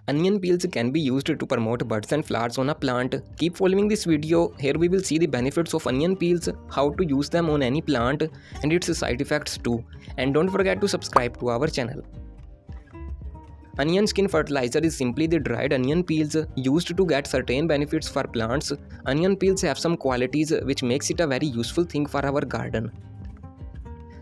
Onion peels can be used to promote buds and flowers on a plant. Keep following this video. Here we will see the benefits of onion peels, how to use them on any plant, and its side effects too. And don't forget to subscribe to our channel. Onion skin fertilizer is simply the dried onion peels used to get certain benefits for plants. Onion peels have some qualities which makes it a very useful thing for our garden.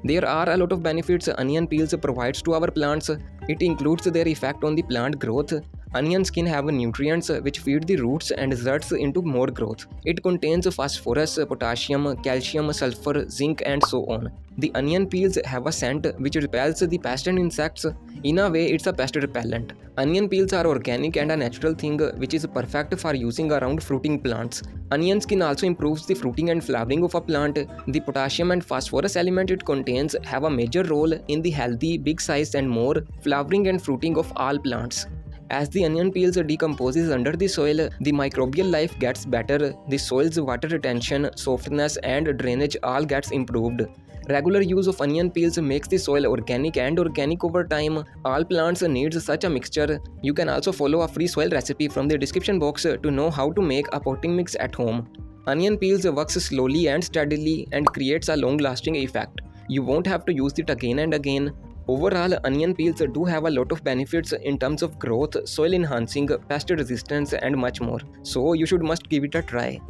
There are a lot of benefits onion peels provides to our plants. It includes their effect on the plant growth. Onion skin have nutrients which feed the roots and results into more growth. It contains phosphorus, potassium, calcium, sulfur, zinc and so on. The onion peels have a scent which repels the pests and insects. In a way, it's a pest repellent. Onion peels are organic and a natural thing which is perfect for using around fruiting plants. Onion skin also improves the fruiting and flowering of a plant. The potassium and phosphorus element it contains have a major role in the healthy, big size and more flowering and fruiting of all plants. As the onion peels decomposes under the soil, the microbial life gets better, the soil's water retention, softness and drainage all gets improved. Regular use of onion peels makes the soil organic and organic over time. All plants need such a mixture. You can also follow a free soil recipe from the description box to know how to make a potting mix at home. Onion peels works slowly and steadily and creates a long-lasting effect. You won't have to use it again and again. Overall, onion peels do have a lot of benefits in terms of growth, soil enhancing, pest resistance and much more. So you must give it a try.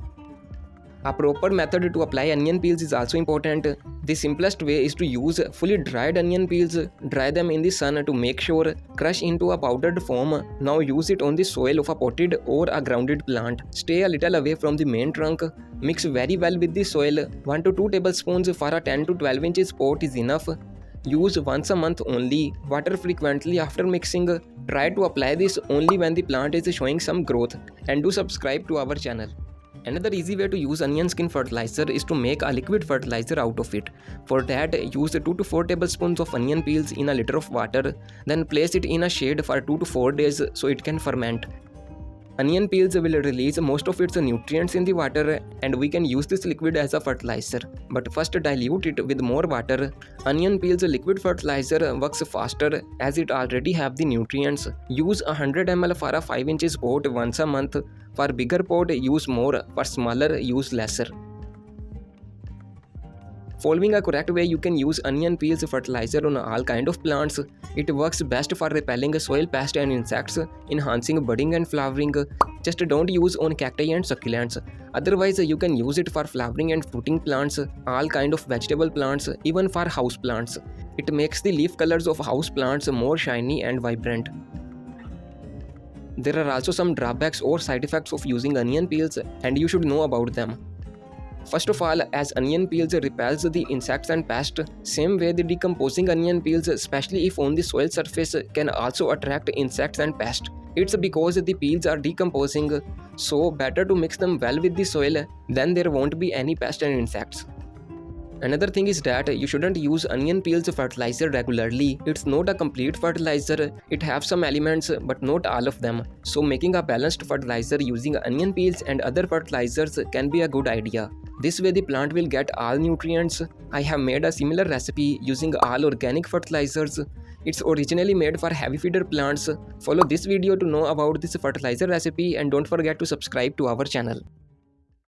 A proper method to apply onion peels is also important. The simplest way is to use fully dried onion peels. Dry them in the sun to make sure. Crush into a powdered form. Now use it on the soil of a potted or a grounded plant. Stay a little away from the main trunk. Mix very well with the soil. 1 to 2 tablespoons for a 10 to 12 inches pot is enough. Use once a month only. Water frequently after mixing. Try to apply this only when the plant is showing some growth. And do subscribe to our channel. Another easy way to use onion skin fertilizer is to make a liquid fertilizer out of it. For that, use 2 to 4 tablespoons of onion peels in a liter of water. Then place it in a shade for 2 to 4 days so it can ferment. Onion peels will release most of its nutrients in the water and we can use this liquid as a fertilizer. But first dilute it with more water. Onion peels liquid fertilizer works faster as it already have the nutrients. Use 100 ml for a 5 inches pot once a month. For bigger pot use more, for smaller use lesser. Following a correct way, you can use onion peels fertilizer on all kind of plants. It works best for repelling soil pests and insects, enhancing budding and flowering. Just don't use on cacti and succulents. Otherwise, you can use it for flowering and fruiting plants, all kind of vegetable plants, even for house plants. It makes the leaf colors of house plants more shiny and vibrant. There are also some drawbacks or side effects of using onion peels, and you should know about them. First of all, as onion peels repels the insects and pests, same way the decomposing onion peels, especially if on the soil surface, can also attract insects and pests. It's because the peels are decomposing, so better to mix them well with the soil, then there won't be any pests and insects. Another thing is that you shouldn't use onion peels fertilizer regularly. It's not a complete fertilizer. It has some elements but not all of them. So making a balanced fertilizer using onion peels and other fertilizers can be a good idea. This way the plant will get all nutrients. I have made a similar recipe using all organic fertilizers. It's originally made for heavy feeder plants. Follow this video to know about this fertilizer recipe and don't forget to subscribe to our channel.